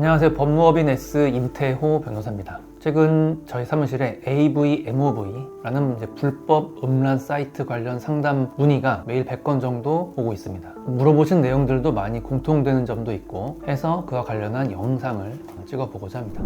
안녕하세요. 법무법인 S 임태호 변호사입니다. 최근 저희 사무실에 AV, MOV라는 불법 음란 사이트 관련 상담 문의가 매일 100건 정도 오고 있습니다. 물어보신 내용들도 많이 공통되는 점도 있고 해서 그와 관련한 영상을 찍어보고자 합니다.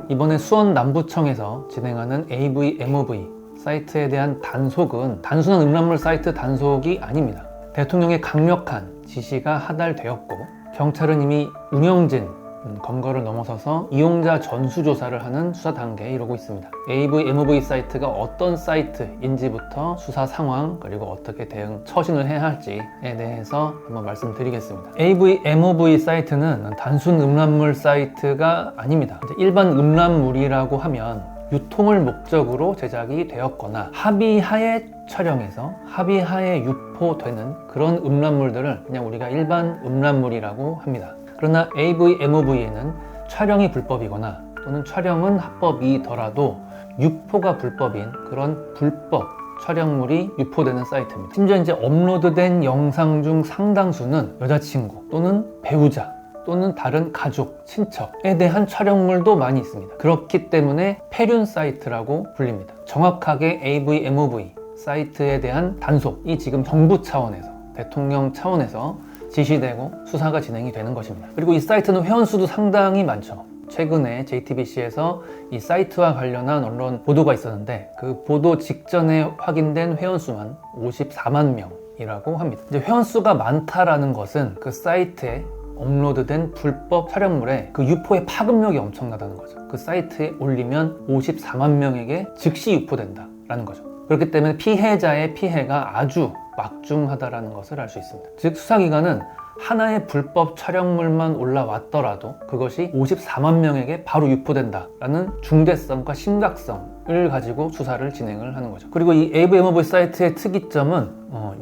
이번에 수원 남부청에서 진행하는 AV, MOV 사이트에 대한 단속은 단순한 음란물 사이트 단속이 아닙니다. 대통령의 강력한 지시가 하달되었고 경찰은 이미 운영진 검거를 넘어서서 이용자 전수조사를 하는 수사 단계에 이르고 있습니다. AV, MOV 사이트가 어떤 사이트인지부터 수사 상황 그리고 어떻게 대응 처신을 해야 할지에 대해서 한번 말씀드리겠습니다. AV, MOV 사이트는 단순 음란물 사이트가 아닙니다. 일반 음란물이라고 하면 유통을 목적으로 제작이 되었거나 합의하에 촬영해서 합의하에 유포되는 그런 음란물들을 그냥 우리가 일반 음란물이라고 합니다. 그러나 AV, MOV에는 촬영이 불법이거나 또는 촬영은 합법이더라도 유포가 불법인 그런 불법 촬영물이 유포되는 사이트입니다. 심지어 이제 업로드된 영상 중 상당수는 여자친구 또는 배우자 또는 다른 가족, 친척에 대한 촬영물도 많이 있습니다. 그렇기 때문에 폐륜 사이트라고 불립니다. 정확하게 AV, MOV 사이트에 대한 단속이 지금 정부 차원에서, 대통령 차원에서 지시되고 수사가 진행이 되는 것입니다. 그리고 이 사이트는 회원수도 상당히 많죠. 최근에 JTBC에서 이 사이트와 관련한 언론 보도가 있었는데 그 보도 직전에 확인된 회원수만 54만 명이라고 합니다. 이제 회원수가 많다라는 것은 그 사이트에 업로드된 불법 촬영물의 그 유포의 파급력이 엄청나다는 거죠. 그 사이트에 올리면 54만 명에게 즉시 유포된다라는 거죠. 그렇기 때문에 피해자의 피해가 아주 막중하다라는 것을 알 수 있습니다. 즉 수사기관은 하나의 불법 촬영물만 올라왔더라도 그것이 54만 명에게 바로 유포된다라는 중대성과 심각성을 가지고 수사를 진행을 하는 거죠. 그리고 이 AV, MOV 사이트의 특이점은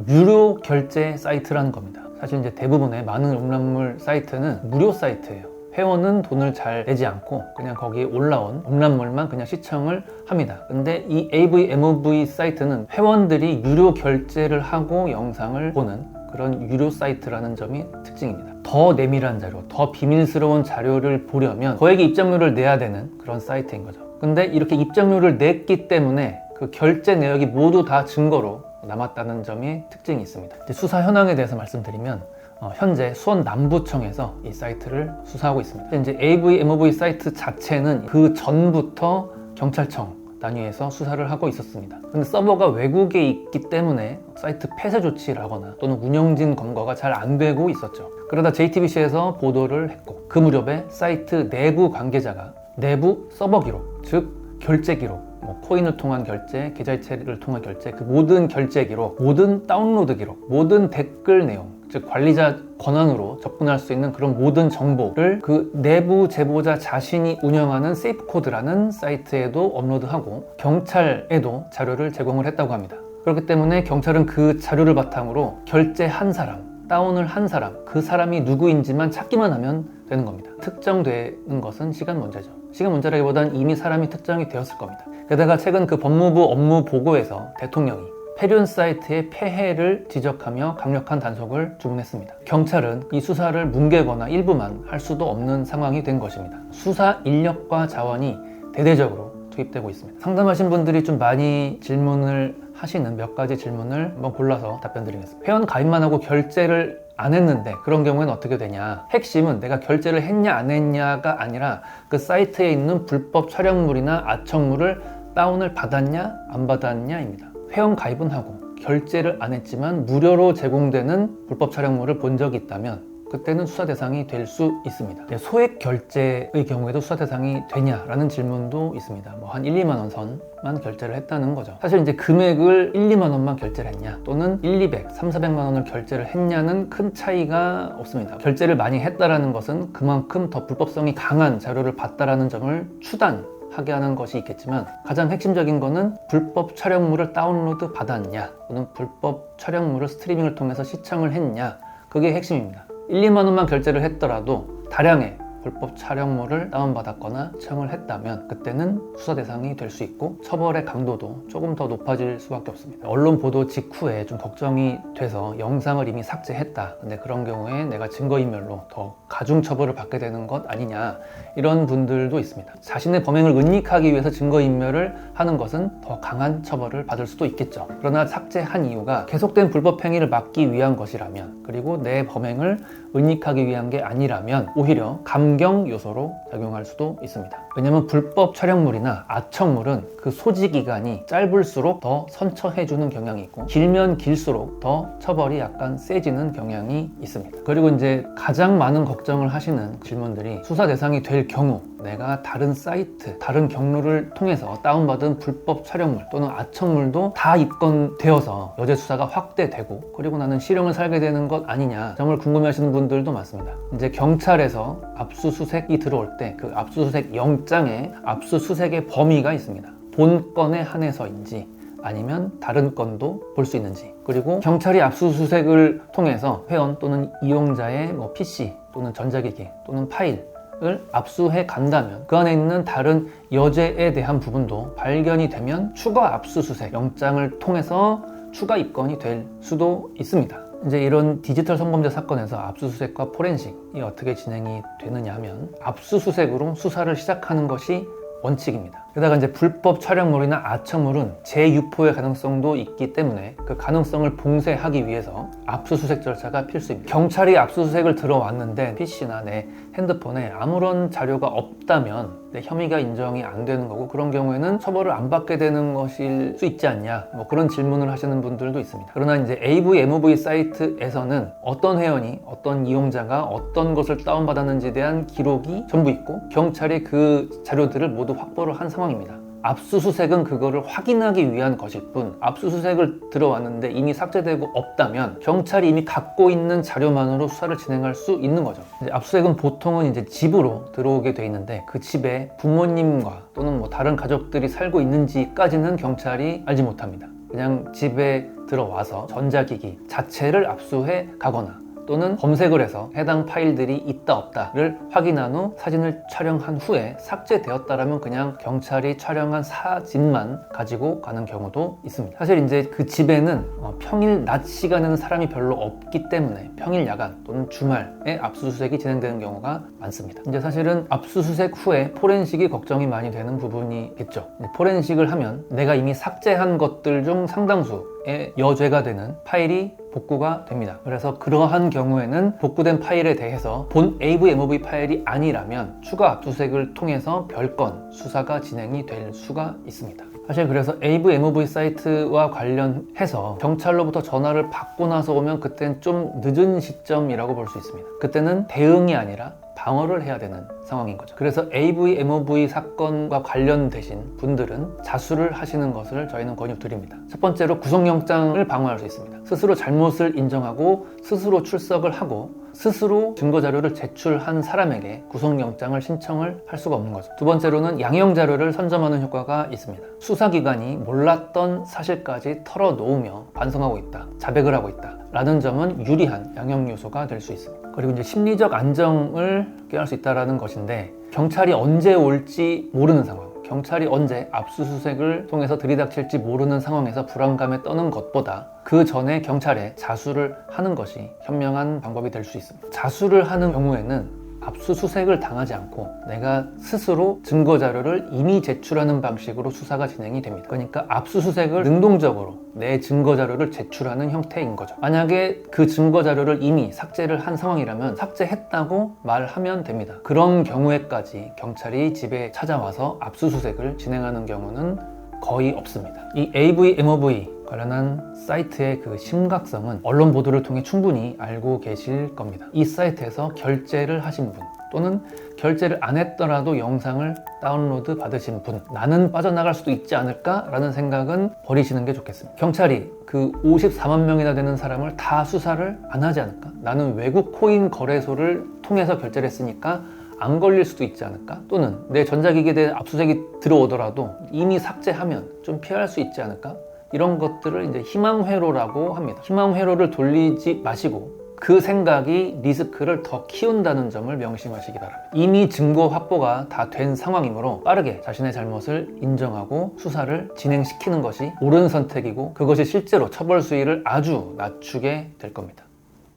유료 결제 사이트라는 겁니다. 사실 이제 대부분의 많은 음란물 사이트는 무료 사이트예요. 회원은 돈을 잘 내지 않고 그냥 거기에 올라온 음란물만 그냥 시청을 합니다. 근데 이 AV, MOV 사이트는 회원들이 유료 결제를 하고 영상을 보는 그런 유료 사이트라는 점이 특징입니다. 더 내밀한 자료, 더 비밀스러운 자료를 보려면 거액의 입장료를 내야 되는 그런 사이트인 거죠. 근데 이렇게 입장료를 냈기 때문에 그 결제 내역이 모두 다 증거로 남았다는 점이 특징이 있습니다. 이제 수사 현황에 대해서 말씀드리면 현재 수원 남부청에서 이 사이트를 수사하고 있습니다. 이제 AV, MOV 사이트 자체는 그 전부터 경찰청 단위에서 수사를 하고 있었습니다. 근데 서버가 외국에 있기 때문에 사이트 폐쇄 조치를 하거나 또는 운영진 검거가 잘 안 되고 있었죠. 그러다 JTBC에서 보도를 했고 그 무렵에 사이트 내부 관계자가 내부 서버 기록, 즉 결제 기록, 코인을 통한 결제, 계좌이체를 통한 결제, 그 모든 결제 기록, 모든 다운로드 기록, 모든 댓글 내용, 즉 관리자 권한으로 접근할 수 있는 그런 모든 정보를 그 내부 제보자 자신이 운영하는 세이프코드라는 사이트에도 업로드하고 경찰에도 자료를 제공을 했다고 합니다. 그렇기 때문에 경찰은 그 자료를 바탕으로 결제한 사람, 다운을 한 사람, 그 사람이 누구인지만 찾기만 하면 되는 겁니다. 특정되는 것은 시간 문제죠. 시간 문제라기보다는 이미 사람이 특정이 되었을 겁니다. 게다가 최근 그 법무부 업무 보고에서 대통령이 폐륜 사이트의 폐해를 지적하며 강력한 단속을 주문했습니다. 경찰은 이 수사를 뭉개거나 일부만 할 수도 없는 상황이 된 것입니다. 수사 인력과 자원이 대대적으로 투입되고 있습니다. 상담하신 분들이 좀 많이 질문을 하시는 몇 가지 질문을 한번 골라서 답변 드리겠습니다. 회원 가입만 하고 결제를 안 했는데 그런 경우에는 어떻게 되냐? 핵심은 내가 결제를 했냐 안 했냐가 아니라 그 사이트에 있는 불법 촬영물이나 아청물을 다운을 받았냐 안 받았냐입니다. 회원 가입은 하고 결제를 안 했지만 무료로 제공되는 불법 촬영물을 본 적이 있다면 그때는 수사 대상이 될 수 있습니다. 소액 결제의 경우에도 수사 대상이 되냐라는 질문도 있습니다. 한 1, 2만 원 선만 결제를 했다는 거죠. 사실 이제 금액을 1, 2만 원만 결제를 했냐 또는 1, 200, 3, 400만 원을 결제를 했냐는 큰 차이가 없습니다. 결제를 많이 했다라는 것은 그만큼 더 불법성이 강한 자료를 봤다라는 점을 추단하게 하는 것이 있겠지만 가장 핵심적인 거는 불법 촬영물을 다운로드 받았냐 또는 불법 촬영물을 스트리밍을 통해서 시청을 했냐 그게 핵심입니다. 1, 2만 원만 결제를 했더라도 다량의 불법 촬영물을 다운받았거나 촬영을 했다면 그때는 수사 대상이 될 수 있고 처벌의 강도도 조금 더 높아질 수밖에 없습니다. 언론 보도 직후에 좀 걱정이 돼서 영상을 이미 삭제했다. 근데 그런 경우에 내가 증거인멸로 더 가중 처벌을 받게 되는 것 아니냐, 이런 분들도 있습니다. 자신의 범행을 은닉하기 위해서 증거인멸을 하는 것은 더 강한 처벌을 받을 수도 있겠죠. 그러나 삭제한 이유가 계속된 불법 행위를 막기 위한 것이라면, 그리고 내 범행을 은닉하기 위한 게 아니라면 오히려 감경 요소로 작용할 수도 있습니다. 왜냐하면 불법 촬영물이나 아청물은 그 소지 기간이 짧을수록 더 선처해주는 경향이 있고, 길면 길수록 더 처벌이 약간 세지는 경향이 있습니다. 그리고 이제 가장 많은 걱정을 하시는 질문들이, 수사 대상이 될 경우 내가 다른 사이트, 다른 경로를 통해서 다운받은 불법 촬영물 또는 아청물도 다 입건되어서 여죄 수사가 확대되고, 그리고 나는 실형을 살게 되는 것 아니냐, 정말 궁금해하시는 분들도 많습니다. 이제 경찰에서 압수수색이 들어올 때 그 압수수색 영장에 압수수색의 범위가 있습니다. 본 건에 한해서인지 아니면 다른 건도 볼 수 있는지, 그리고 경찰이 압수수색을 통해서 회원 또는 이용자의 PC 또는 전자기기 또는 파일을 압수해 간다면 그 안에 있는 다른 여죄에 대한 부분도 발견이 되면 추가 압수수색 영장을 통해서 추가 입건이 될 수도 있습니다. 이제 이런 디지털 성범죄 사건에서 압수수색과 포렌식이 어떻게 진행이 되느냐 하면, 압수수색으로 수사를 시작하는 것이 원칙입니다. 게다가 이제 불법 촬영물이나 아청물은 재유포의 가능성도 있기 때문에 그 가능성을 봉쇄하기 위해서 압수수색 절차가 필수입니다. 경찰이 압수수색을 들어왔는데 PC나 내 핸드폰에 아무런 자료가 없다면 내 혐의가 인정이 안 되는 거고, 그런 경우에는 처벌을 안 받게 되는 것일 수 있지 않냐, 그런 질문을 하시는 분들도 있습니다. 그러나 이제 AV, MOV 사이트에서는 어떤 회원이, 어떤 이용자가 어떤 것을 다운받았는지에 대한 기록이 전부 있고, 경찰이 그 자료들을 모두 확보를 한 상황입니다. 압수수색은 그거를 확인하기 위한 것일 뿐, 압수수색을 들어왔는데 이미 삭제되고 없다면 경찰이 이미 갖고 있는 자료만으로 수사를 진행할 수 있는 거죠. 이제 압수수색은 보통은 이제 집으로 들어오게 돼 있는데, 그 집에 부모님과 또는 다른 가족들이 살고 있는지까지는 경찰이 알지 못합니다. 그냥 집에 들어와서 전자기기 자체를 압수해 가거나 또는 검색을 해서 해당 파일들이 있다 없다를 확인한 후 사진을 촬영한 후에 삭제되었다라면 그냥 경찰이 촬영한 사진만 가지고 가는 경우도 있습니다. 사실 이제 그 집에는 평일 낮 시간에는 사람이 별로 없기 때문에 평일 야간 또는 주말에 압수수색이 진행되는 경우가 많습니다. 이제 사실은 압수수색 후에 포렌식이 걱정이 많이 되는 부분이겠죠. 포렌식을 하면 내가 이미 삭제한 것들 중 상당수의 여죄가 되는 파일이 복구가 됩니다. 그래서 그러한 경우에는 복구된 파일에 대해서 본 AV, MOV 파일이 아니라면 추가 압수수색을 통해서 별건 수사가 진행이 될 수가 있습니다. 사실 그래서 AV, MOV 사이트와 관련해서 경찰로부터 전화를 받고 나서 오면 그때는 좀 늦은 시점이라고 볼 수 있습니다. 그때는 대응이 아니라 방어를 해야 되는 상황인 거죠. 그래서 AV, MOV 사건과 관련되신 분들은 자수를 하시는 것을 저희는 권유드립니다. 첫 번째로 구속영장을 방어할 수 있습니다. 스스로 잘못을 인정하고 스스로 출석을 하고 스스로 증거자료를 제출한 사람에게 구속영장을 신청을 할 수가 없는 거죠. 두 번째로는 양형자료를 선점하는 효과가 있습니다. 수사기관이 몰랐던 사실까지 털어놓으며 반성하고 있다, 자백을 하고 있다 라는 점은 유리한 양형 요소가 될 수 있습니다. 그리고 이제 심리적 안정을 꾀할 수 있다는 것인데, 경찰이 언제 올지 모르는 상황, 경찰이 언제 압수수색을 통해서 들이닥칠지 모르는 상황에서 불안감에 떠는 것보다 그 전에 경찰에 자수를 하는 것이 현명한 방법이 될 수 있습니다. 자수를 하는 경우에는 압수수색을 당하지 않고 내가 스스로 증거자료를 이미 제출하는 방식으로 수사가 진행이 됩니다. 그러니까 압수수색을 능동적으로 내 증거자료를 제출하는 형태인 거죠. 만약에 그 증거자료를 이미 삭제를 한 상황이라면 삭제했다고 말하면 됩니다. 그런 경우에까지 경찰이 집에 찾아와서 압수수색을 진행하는 경우는 거의 없습니다. 이 AV, MOV 관련한 사이트의 그 심각성은 언론 보도를 통해 충분히 알고 계실 겁니다. 이 사이트에서 결제를 하신 분 또는 결제를 안 했더라도 영상을 다운로드 받으신 분, 나는 빠져나갈 수도 있지 않을까 라는 생각은 버리시는 게 좋겠습니다. 경찰이 그 54만 명이나 되는 사람을 다 수사를 안 하지 않을까? 나는 외국 코인 거래소를 통해서 결제를 했으니까 안 걸릴 수도 있지 않을까? 또는 내 전자기기에 대해 압수수색이 들어오더라도 이미 삭제하면 좀 피할 수 있지 않을까? 이런 것들을 이제 희망회로라고 합니다. 희망회로를 돌리지 마시고 그 생각이 리스크를 더 키운다는 점을 명심하시기 바랍니다. 이미 증거 확보가 다 된 상황이므로 빠르게 자신의 잘못을 인정하고 수사를 진행시키는 것이 옳은 선택이고, 그것이 실제로 처벌 수위를 아주 낮추게 될 겁니다.